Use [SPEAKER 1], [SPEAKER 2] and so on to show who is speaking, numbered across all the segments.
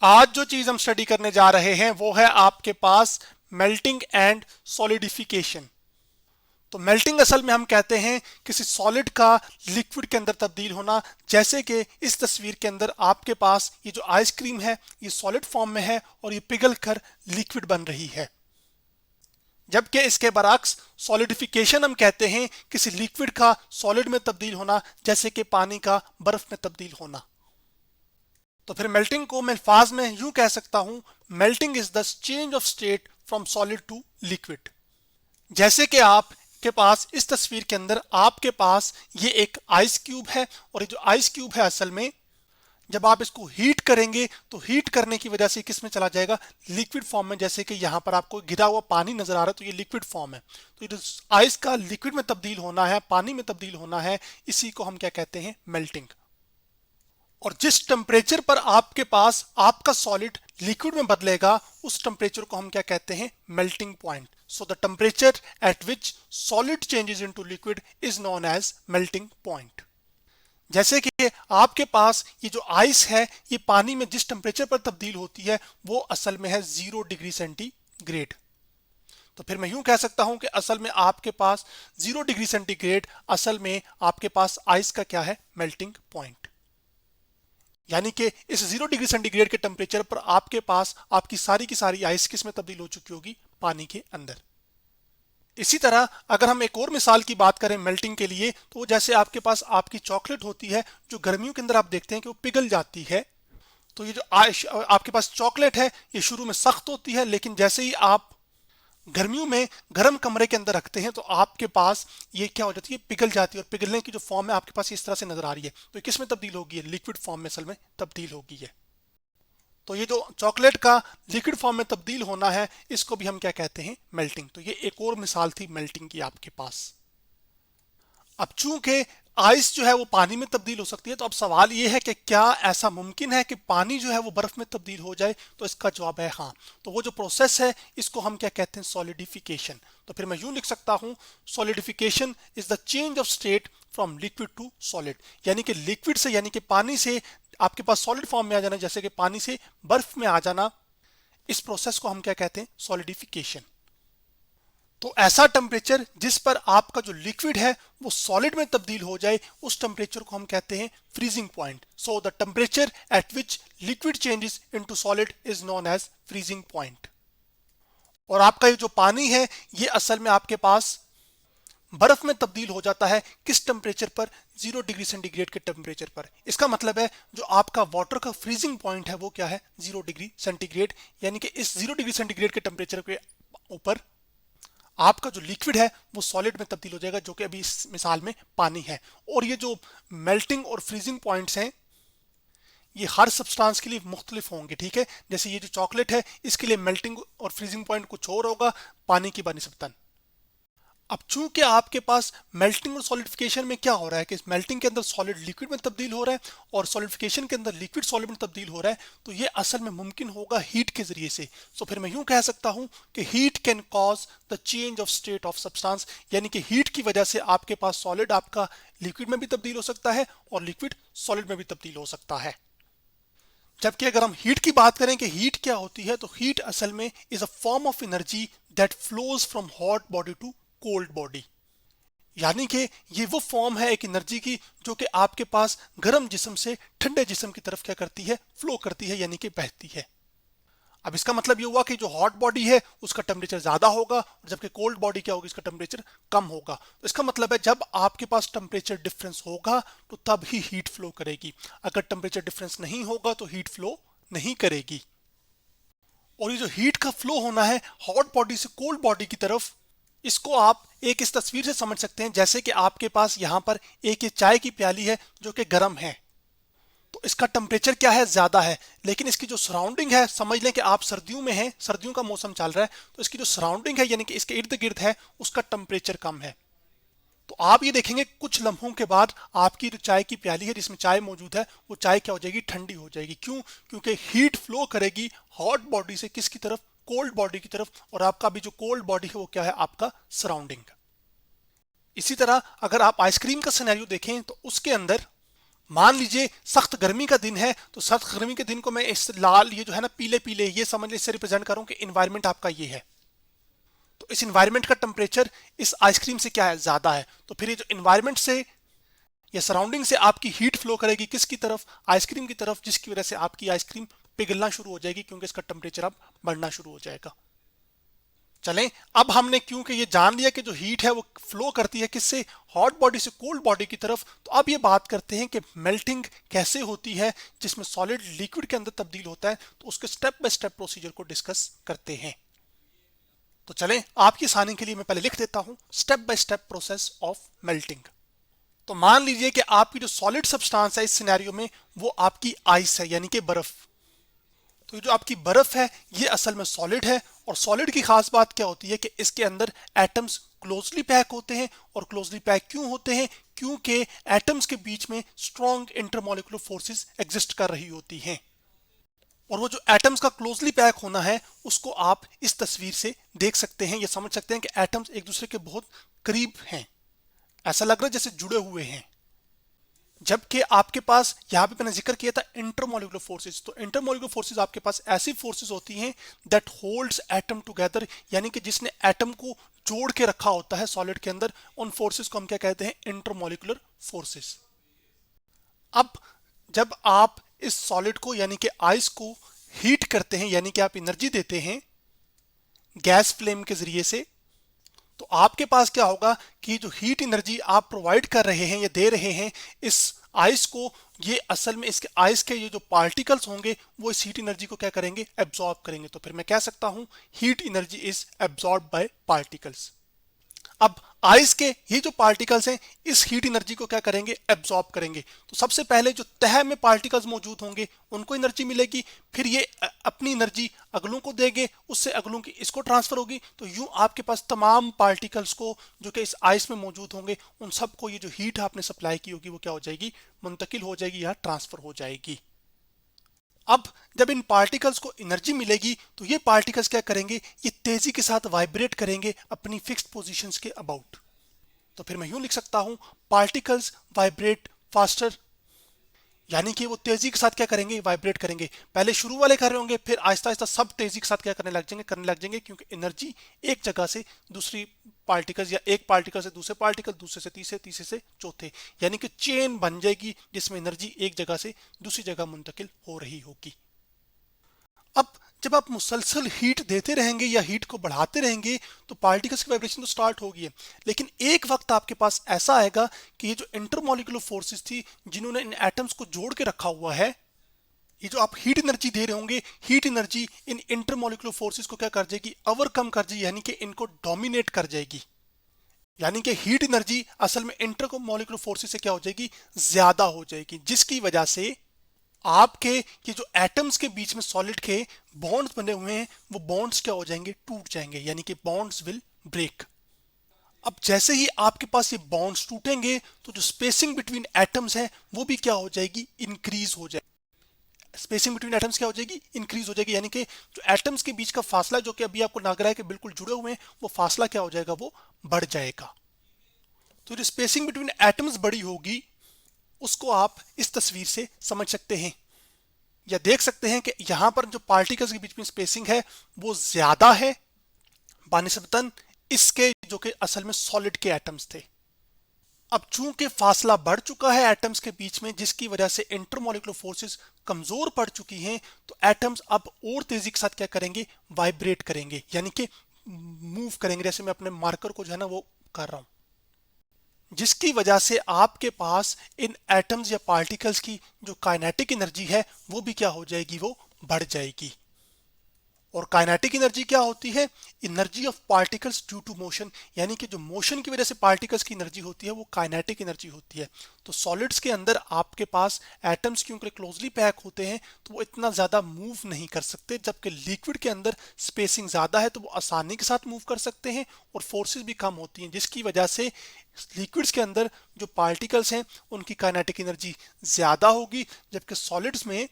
[SPEAKER 1] आज जो चीज हम स्टडी करने जा रहे हैं वो है आपके पास मेल्टिंग एंड सॉलिडिफिकेशन। तो मेल्टिंग असल में हम कहते हैं किसी सॉलिड का लिक्विड के अंदर तब्दील होना। जैसे कि इस तस्वीर के अंदर आपके पास ये जो आइसक्रीम है ये सॉलिड फॉर्म में है और ये पिघल कर लिक्विड बन रही है, जबकि इसके बरअक्स सॉलिडिफिकेशन हम कहते हैं किसी लिक्विड का सॉलिड में तब्दील होना, जैसे कि पानी का बर्फ में तब्दील होना। तो फिर मेल्टिंग को मैं अल्फाज में यूं कह सकता हूं, melting is the change of state from solid to liquid. जैसे कि आप के पास इस तस्वीर के अंदर आपके पास ये एक आइस क्यूब है और ये जो आइस क्यूब है असल में जब आप इसको हीट करेंगे तो हीट करने की वजह से किस में चला जाएगा, लिक्विड फॉर्म में। जैसे कि यहाँ पर आपको गिरा हुआ पानी नजर आ रहा है तो ये लिक्विड फॉर्म है। तो ये जो आइस का लिक्विड में तब्दील होना है, पानी में तब्दील होना है, इसी को हम क्या कहते हैं, मेल्टिंग। और जिस टेम्परेचर पर आपके पास आपका सॉलिड लिक्विड में बदलेगा उस टेम्परेचर को हम क्या कहते हैं, melting point. So the temperature at which solid changes into liquid is known as melting point. जैसे कि आपके पास ये जो आइस है ये पानी में जिस टेम्परेचर पर तब्दील होती है वो असल में है 0 डिग्री सेंटीग्रेड। तो फिर मैं यूं कह सकता हूं कि असल में आपके पास 0 डिग्री सेंटीग्रेड असल में आपके पास आइस का क्या है, मेल्टिंग पॉइंट। यानी कि इस 0 डिग्री सेंटीग्रेड के टेम्परेचर पर आपके पास आपकी सारी की सारी आइस किस में तब्दील हो चुकी होगी, पानी के अंदर। इसी तरह अगर हम एक और मिसाल की बात करें मेल्टिंग के लिए, तो जैसे आपके पास आपकी चॉकलेट होती है जो गर्मियों के अंदर आप देखते हैं कि वो पिघल जाती है। तो ये जो आपके पास चॉकलेट है ये शुरू में सख्त होती है, लेकिन जैसे ही आप गर्मियों में गर्म कमरे के अंदर रखते हैं तो आपके पास ये क्या हो जाती है, पिघल जाती है। और पिघलने की जो फॉर्म है आपके पास इस तरह से नजर आ रही है, तो किस में तब्दील होगी, लिक्विड फॉर्म में असल में तब्दील होगी है। तो ये जो चॉकलेट का लिक्विड फॉर्म में तब्दील होना है इसको भी हम क्या कहते हैं, मेल्टिंग। तो ये एक और मिसाल थी मेल्टिंग की आपके पास। अब चूंकि आइस जो है वो पानी में तब्दील हो सकती है, तो अब सवाल ये है कि क्या ऐसा मुमकिन है कि पानी जो है वो बर्फ में तब्दील हो जाए, तो इसका जवाब है हाँ। तो वो जो प्रोसेस है इसको हम क्या कहते हैं, सॉलिडिफिकेशन। तो फिर मैं यूं लिख सकता हूं, solidification is the change of state from liquid to solid. यानी कि लिक्विड से, यानी कि पानी से आपके पास सॉलिड फॉर्म में आ जाना, जैसे कि पानी से बर्फ में आ जाना, इस प्रोसेस को हम क्या कहते हैं, सॉलिडिफिकेशन। तो ऐसा टेम्परेचर जिस पर आपका जो लिक्विड है वो सॉलिड में तब्दील हो जाए उस टेम्परेचर को हम कहते हैं freezing point. So the temperature at which liquid changes into solid is known as freezing point. और आपका ये जो पानी है ये असल में आपके पास बर्फ में तब्दील हो जाता है किस टेम्परेचर पर, 0 डिग्री सेंटीग्रेड के टेम्परेचर पर। इसका मतलब है जो आपका वाटर का फ्रीजिंग पॉइंट है वो क्या है, 0 डिग्री सेंटीग्रेड। यानी कि इस 0 डिग्री सेंटीग्रेड के टेम्परेचर के ऊपर आपका जो लिक्विड है वो सॉलिड में तब्दील हो जाएगा, जो कि अभी इस मिसाल में पानी है। और ये जो मेल्टिंग और फ्रीजिंग पॉइंट्स हैं ये हर सब्सटेंस के लिए मुख्तलिफ होंगे, ठीक है। जैसे ये जो चॉकलेट है इसके लिए मेल्टिंग और फ्रीजिंग पॉइंट कुछ और होगा पानी की बनिस्बतन। अब चूंकि आपके पास मेल्टिंग और सॉलिडिफिकेशन में क्या हो रहा है कि मेल्टिंग के अंदर सॉलिड लिक्विड में तब्दील हो रहा है और सॉलिडिफिकेशन के अंदर लिक्विड सॉलिड में तब्दील हो रहा है, तो ये असल में मुमकिन होगा हीट के जरिए से। सो फिर मैं यूं कह सकता हूं कि heat can cause the change of state of substance. यानी कि हीट की वजह से आपके पास सॉलिड आपका लिक्विड में भी तब्दील हो सकता है और लिक्विड सॉलिड में भी तब्दील हो सकता है। जबकि अगर हम हीट की बात करें कि हीट क्या होती है, तो हीट असल में is a form of energy that flows from hot body to cold body. यानी कि ये वो फॉर्म है एक एनर्जी की जो कि आपके पास गर्म जिस्म से ठंडे जिस्म की तरफ क्या करती है, फ्लो करती है, यानी कि बहती है। अब इसका मतलब ये हुआ कि जो हॉट बॉडी है उसका टेम्परेचर ज्यादा होगा और जबकि कोल्ड बॉडी क्या होगी, इसका टेम्परेचर कम होगा। तो इसका मतलब है जब आपके पास टेम्परेचर डिफरेंस होगा तो तब ही हीट फ्लो करेगी, अगर टेम्परेचर डिफरेंस नहीं होगा तो हीट फ्लो नहीं करेगी। और ये जो हीट का फ्लो होना है हॉट बॉडी से कोल्ड बॉडी की तरफ, इसको आप एक इस तस्वीर से समझ सकते हैं। जैसे कि आपके पास यहां पर एक ये चाय की प्याली है जो कि गर्म है, तो इसका टेम्परेचर क्या है, ज्यादा है, लेकिन इसकी जो सराउंडिंग है, समझ लें कि आप सर्दियों में हैं, सर्दियों का मौसम चल रहा है, तो इसकी जो सराउंडिंग है यानी कि इसके इर्द गिर्द है उसका टेम्परेचर कम है। तो आप ये देखेंगे कुछ लम्हों के बाद आपकी जो चाय की प्याली है जिसमें चाय मौजूद है वो चाय क्या हो जाएगी, ठंडी हो जाएगी। क्यों? क्योंकि हीट फ्लो करेगी हॉट बॉडी से किसकी तरफ, कोल्ड बॉडी की तरफ, और आपका भी जो कोल्ड बॉडी है वो क्या है, आपका सराउंडिंग। इसी तरह अगर आप आइसक्रीम का सिनेरियो देखें तो उसके अंदर मान लीजिए सख्त गर्मी का दिन है, तो सख्त गर्मी के दिन को मैं इस लाल ये जो है ना पीले पीले ये समझ लीजिए रिप्रेजेंट करूं कि इन्वायरमेंट आपका ये है। तो इस इन्वायरमेंट का टेम्परेचर इस आइसक्रीम से क्या है, ज्यादा है। तो फिर ये जो इन्वायरमेंट से या सराउंडिंग से आपकी हीट फ्लो करेगी किसकी तरफ, आइसक्रीम की तरफ, जिसकी वजह से आपकी आइसक्रीम पिघलना शुरू हो जाएगी क्योंकि इसका टेम्परेचर अब बढ़ना शुरू हो जाएगा। चलें, अब हमने क्योंकि ये जान लिया कि जो हीट है वो फ्लो करती है किससे, हॉट बॉडी से कोल्ड बॉडी की तरफ, तो अब ये बात करते हैं कि मेल्टिंग कैसे होती है जिसमें सॉलिड लिक्विड के अंदर तब्दील होता है। तो उसके स्टेप बाय स्टेप प्रोसीजर को डिस्कस करते हैं। तो चलें, आपकी आसानी के लिए मैं पहले लिख देता हूं step by step process of melting. तो मान लीजिए कि आपकी जो सॉलिड सब्सटेंस है इस सिनेरियो में वो आपकी आइस है, यानी कि बर्फ। तो ये जो आपकी बर्फ है ये असल में सॉलिड है, और सॉलिड की खास बात क्या होती है कि इसके अंदर एटम्स क्लोजली पैक होते हैं। और क्लोजली पैक क्यों होते हैं, क्योंकि एटम्स के बीच में स्ट्रॉन्ग इंटरमॉलिक्यूलर फोर्सेस एग्जिस्ट कर रही होती हैं। और वो जो एटम्स का क्लोजली पैक होना है उसको आप इस तस्वीर से देख सकते हैं, ये समझ सकते हैं कि एटम्स एक दूसरे के बहुत करीब हैं, ऐसा लग रहा है जैसे जुड़े हुए हैं। जबकि आपके पास यहां पे मैंने जिक्र किया था इंटरमॉलिक्यूलर फोर्सेस। तो इंटरमॉलिक्यूलर फोर्सेस आपके पास ऐसी फोर्सेस होती हैं दैट होल्ड्स एटम टुगेदर, यानी कि जिसने एटम को जोड़ के रखा होता है सॉलिड के अंदर। उन फोर्सेस को हम क्या कहते हैं, इंटरमॉलिक्यूलर फोर्सेस। अब जब आप इस सॉलिड को यानी कि आइस को हीट करते हैं, यानी कि आप एनर्जी देते हैं गैस फ्लेम के जरिए से, तो आपके पास क्या होगा कि जो हीट एनर्जी आप प्रोवाइड कर रहे हैं या दे रहे हैं इस आइस को, ये असल में इसके आइस के ये जो पार्टिकल्स होंगे वो इस हीट एनर्जी को क्या करेंगे, एब्जॉर्ब करेंगे। तो फिर मैं कह सकता हूं heat energy is absorb by particles. अब आइस के ये जो पार्टिकल्स हैं इस हीट एनर्जी को क्या करेंगे, एब्जॉर्ब करेंगे। तो सबसे पहले जो तह में पार्टिकल्स मौजूद होंगे उनको एनर्जी मिलेगी, फिर ये अपनी एनर्जी अगलों को देंगे, उससे अगलों की इसको ट्रांसफर होगी। तो यूं आपके पास तमाम पार्टिकल्स को जो कि इस आइस में मौजूद होंगे उन सबको ये जो हीट आपने सप्लाई की होगी वो क्या हो जाएगी, मुंतकिल हो जाएगी या ट्रांसफर हो जाएगी। अब जब इन पार्टिकल्स को एनर्जी मिलेगी तो ये पार्टिकल्स क्या करेंगे, ये तेजी के साथ वाइब्रेट करेंगे अपनी फिक्स्ड पोजीशंस के अबाउट। तो फिर मैं यूं लिख सकता हूं पार्टिकल्स वाइब्रेट फास्टर, यानी कि वो तेजी के साथ क्या करेंगे, वाइब्रेट करेंगे। पहले शुरू वाले कर रहे होंगे, फिर आहिस्ता आहिस्ता सब तेजी के साथ क्या करने लग जाएंगे क्योंकि एनर्जी एक जगह से दूसरी पार्टिकल्स या एक पार्टिकल से दूसरे पार्टिकल, दूसरे से तीसरे, तीसरे से चौथे, यानी कि चेन बन जाएगी जिसमें एनर्जी एक जगह से दूसरी जगह मुंतकिल हो रही होगी। अब जब आप मुसलसल हीट देते रहेंगे या हीट को बढ़ाते रहेंगे तो पार्टिकल्स की वाइब्रेशन तो स्टार्ट होगी है, लेकिन एक वक्त आपके पास ऐसा आएगा कि ये जो इंटरमॉलिक्यूलर फोर्सेस थी जिन्होंने इन एटम्स को जोड़ के रखा हुआ है, ये जो आप हीट एनर्जी दे रहे होंगे, heat energy in intermolecular forces को क्या कर जाएगी, ओवरकम कर जाएगी, यानी कि इनको डोमिनेट कर जाएगी। यानी कि हीट एनर्जी असल में इंटरमॉलिक्यूलर फोर्सेस से क्या हो जाएगी, ज्यादा हो जाएगी, जिसकी वजह से आपके ये जो एटम्स के बीच में सॉलिड के बॉन्ड्स बने हुए हैं वो बॉन्ड्स क्या हो जाएंगे, टूट जाएंगे, यानी कि बॉन्ड्स विल ब्रेक। अब जैसे ही आपके पास ये बॉन्ड्स टूटेंगे तो जो स्पेसिंग बिटवीन एटम्स है वो भी क्या हो जाएगी, इंक्रीज हो जाएगी। स्पेसिंग बिटवीन एटम्स क्या हो जाएगी, इंक्रीज हो जाएगी, यानी कि जो एटम्स के बीच का फासला जो कि अभी आपको लग रहा है कि बिल्कुल जुड़े हुए हैं वो फासला क्या हो जाएगा, वो बढ़ जाएगा। तो जो स्पेसिंग बिटवीन एटम्स बड़ी होगी उसको आप इस तस्वीर से समझ सकते हैं या देख सकते हैं कि यहां पर जो पार्टिकल्स के बीच में स्पेसिंग है वो ज्यादा है बानिस्बतन इसके जो कि असल में सॉलिड के एटम्स थे। अब चूंकि फासला बढ़ चुका है एटम्स के बीच में जिसकी वजह से इंटरमॉलिक्यूलर फोर्सेस कमजोर पड़ चुकी हैं, तो एटम्स अब और तेजी के साथ क्या करेंगे, वाइब्रेट करेंगे, यानी कि मूव करेंगे, जैसे मैं अपने मार्कर को जो है ना वो कर रहा हूं, जिसकी वजह से आपके पास इन एटम्स या पार्टिकल्स की जो काइनेटिक एनर्जी है वो भी क्या हो जाएगी, वो बढ़ जाएगी। और काइनेटिक एनर्जी क्या होती है, energy of particles due to motion, यानी कि जो मोशन की वजह से पार्टिकल्स की एनर्जी होती है वो काइनेटिक एनर्जी होती है। तो सॉलिड्स के अंदर आपके पास एटम्स क्योंकि क्लोजली पैक होते हैं तो वो इतना ज्यादा मूव नहीं कर सकते, जबकि लिक्विड के अंदर स्पेसिंग ज्यादा है तो वो आसानी के साथ मूव कर सकते हैं और फोर्सेस भी कम होती हैं, जिसकी वजह से लिक्विड्स के अंदर जो पार्टिकल्स हैं उनकी काइनेटिक एनर्जी ज्यादा होगी, जबकि सॉलिड्स में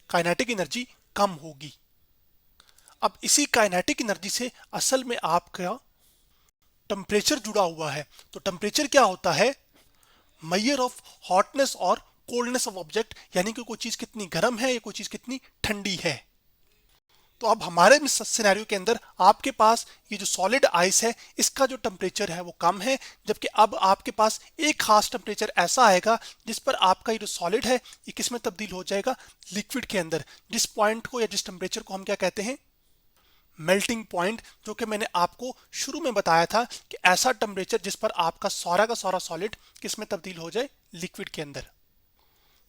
[SPEAKER 1] काइनेटिक एनर्जी कम होगी। अब इसी काइनेटिक एनर्जी से असल में आपका टेम्परेचर जुड़ा हुआ है। तो टेम्परेचर क्या होता है, मेजर ऑफ हॉटनेस और कोल्डनेस ऑफ ऑब्जेक्ट, यानी कि कोई चीज कितनी गर्म है या कोई चीज कितनी ठंडी है। तो अब हमारे सिनेरियो के अंदर आपके पास ये जो सॉलिड आइस है इसका जो टेम्परेचर है वो कम है, जबकि अब आपके पास एक खास टेम्परेचर ऐसा आएगा जिस पर आपका ये जो सॉलिड है ये किस में तब्दील हो जाएगा, लिक्विड के अंदर। जिस पॉइंट को या जिस टेम्परेचर को हम क्या कहते हैं, मेल्टिंग पॉइंट, जो कि मैंने आपको शुरू में बताया था कि ऐसा टेम्परेचर जिस पर आपका सारा का सारा सॉलिड किस में तब्दील हो जाए, लिक्विड के अंदर।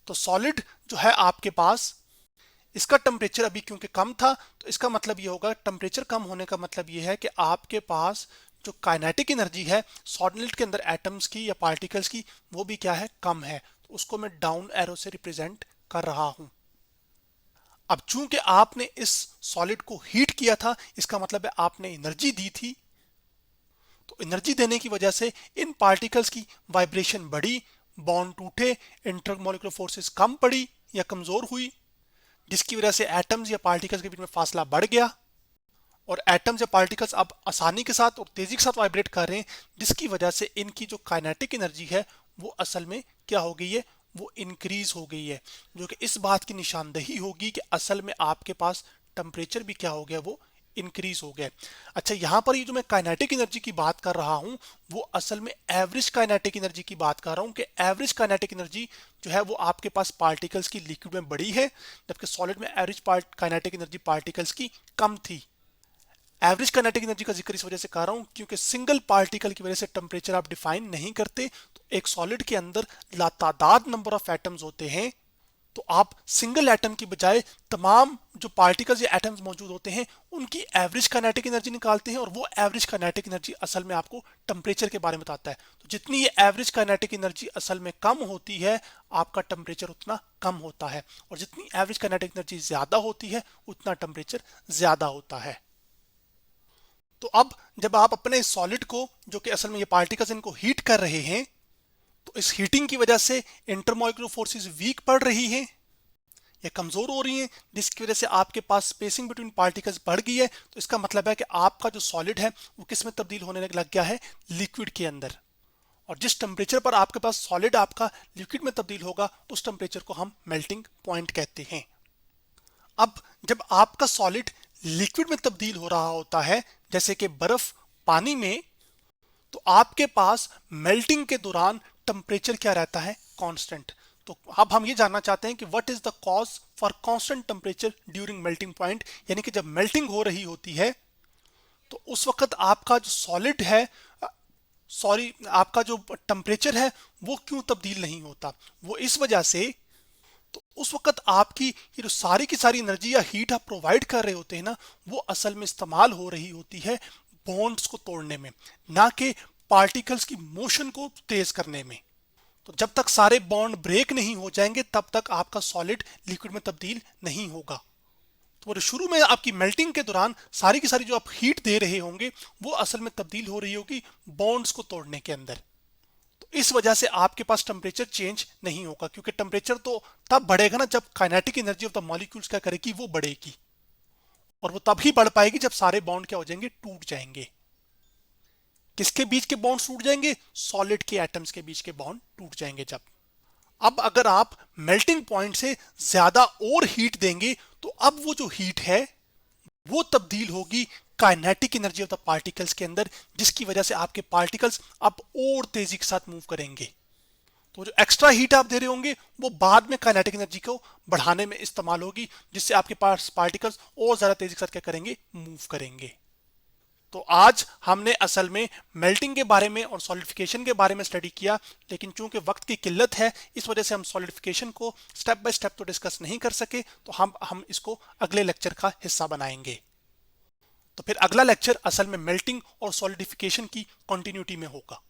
[SPEAKER 1] तो सॉलिड जो है आपके पास, इसका टेम्परेचर अभी क्योंकि कम था, तो इसका मतलब ये होगा, टेम्परेचर कम होने का मतलब ये है कि आपके पास जो काइनेटिक एनर्जी है सॉलिड के अंदर एटम्स की या पार्टिकल्स की, वो भी क्या है, कम है। तो उसको मैं डाउन एरो से रिप्रेजेंट कर रहा हूं। अब चूंकि आपने इस सॉलिड को हीट किया था, इसका मतलब है आपने एनर्जी दी थी, तो एनर्जी देने की वजह से इन पार्टिकल्स की वाइब्रेशन बढ़ी, बॉन्ड टूटे, इंटरमोलिकुलर फोर्सेस कम पड़ी या कमजोर हुई, जिसकी वजह से एटम्स या पार्टिकल्स के बीच में फासला बढ़ गया और एटम्स या पार्टिकल्स अब आसानी के साथ और तेजी के साथ वाइब्रेट कर रहे हैं, जिसकी वजह से इनकी जो काइनेटिक एनर्जी है वो असल में क्या हो गई है, वो इंक्रीज हो गई है, जो कि इस बात की निशानदेही होगी कि असल में आपके पास टेम्परेचर भी क्या हो गया, वो इंक्रीज हो गया। अच्छा, यहां पर ये जो मैं काइनेटिक एनर्जी की बात कर रहा हूं वो असल में एवरेज काइनेटिक एनर्जी की बात कर रहा हूं कि एवरेज काइनेटिक एनर्जी जो है वो आपके पास पार्टिकल्स की लिक्विड में बड़ी है, जबकि सॉलिड में एवरेज काइनेटिक एनर्जी पार्टिकल्स की कम थी। एवरेज काइनेटिक एनर्जी का जिक्र इस वजह से कर रहा हूं क्योंकि सिंगल पार्टिकल की वजह से टेम्परेचर आप डिफाइन नहीं करते। तो एक सॉलिड के अंदर लातादाद नंबर ऑफ एटम्स होते हैं, तो आप सिंगल एटम की बजाय तमाम जो पार्टिकल्स या एटम्स मौजूद होते हैं उनकी एवरेज काइनेटिक एनर्जी निकालते हैं, और वो एवरेज काइनेटिक एनर्जी असल में आपको टेम्परेचर के बारे में बताता है। तो जितनी ये एवरेज काइनेटिक एनर्जी असल में कम होती है, आपका टेम्परेचर उतना कम होता है, और जितनी एवरेज काइनेटिक एनर्जी ज्यादा होती है उतना टेम्परेचर ज्यादा होता है। तो अब जब आप अपने सॉलिड को, जो कि असल में ये पार्टिकल्स इनको हीट कर रहे हैं, तो इस हीटिंग की वजह से इंटरमॉलिक्यूलर फोर्सेस वीक पड़ रही हैं या कमजोर हो रही हैं, जिसकी वजह से आपके पास स्पेसिंग बिटवीन पार्टिकल्स बढ़ गई है। तो इसका मतलब है कि आपका जो सॉलिड है वो किस में तब्दील होने लग गया है, लिक्विड के अंदर। और जिस टेम्परेचर पर आपके पास सॉलिड आपका लिक्विड में तब्दील होगा उस टेम्परेचर को हम मेल्टिंग पॉइंट कहते हैं। अब जब आपका सॉलिड लिक्विड में तब्दील हो रहा होता है, जैसे कि बर्फ पानी में, तो आपके पास मेल्टिंग के दौरान टेम्परेचर क्या रहता है, कांस्टेंट। तो अब हम ये जानना चाहते हैं कि what is the cause for constant temperature during melting point, यानी कि जब मेल्टिंग हो रही होती है तो उस वक्त आपका जो सॉलिड है, आपका जो टेम्परेचर है वो क्यों तब्दील नहीं होता। वो इस वजह से, तो उस वक्त आपकी ये जो सारी की सारी एनर्जी या हीट आप प्रोवाइड कर रहे होते हैं ना, वो असल में इस्तेमाल हो रही होती है बॉन्ड्स को तोड़ने में, ना कि पार्टिकल्स की मोशन को तेज करने में। तो जब तक सारे बॉन्ड ब्रेक नहीं हो जाएंगे तब तक आपका सॉलिड लिक्विड में तब्दील नहीं होगा। तो शुरू में आपकी मेल्टिंग के दौरान सारी की सारी जो आप हीट दे रहे होंगे वो असल में तब्दील हो रही होगी बॉन्ड्स को तोड़ने के अंदर। तो इस वजह से आपके पास टेम्परेचर चेंज नहीं होगा, क्योंकि टेम्परेचर तो तब बढ़ेगा ना जब kinetic energy of the molecules क्या करेगी, वो बढ़ेगी, और वो तभी बढ़ पाएगी जब सारे बॉन्ड क्या हो जाएंगे, टूट जाएंगे। किसके बीच के बॉन्ड टूट जाएंगे, सॉलिड के एटम्स के बीच के बॉन्ड टूट जाएंगे जब। अब अगर आप मेल्टिंग पॉइंट से ज्यादा और हीट देंगे तो अब वो जो हीट है वो तब्दील होगी kinetic energy of the particles के अंदर, जिसकी वजह से आपके पार्टिकल्स अब और तेजी के साथ मूव करेंगे। तो जो एक्स्ट्रा हीट आप दे रहे होंगे वो बाद में काइनेटिक एनर्जी को बढ़ाने में इस्तेमाल होगी, जिससे आपके पास पार्टिकल्स और ज्यादा तेजी के साथ क्या करेंगे, मूव करेंगे। तो आज हमने असल में मेल्टिंग के बारे में और सॉलिडिफिकेशन के बारे में स्टडी किया, लेकिन चूंकि वक्त की किल्लत है इस वजह से हम सॉलिडिफिकेशन को स्टेप बाय स्टेप तो डिस्कस नहीं कर सके। तो हम इसको अगले लेक्चर का हिस्सा बनाएंगे। तो फिर अगला लेक्चर असल में मेल्टिंग और सॉलिडिफिकेशन की कंटिन्यूटी में होगा।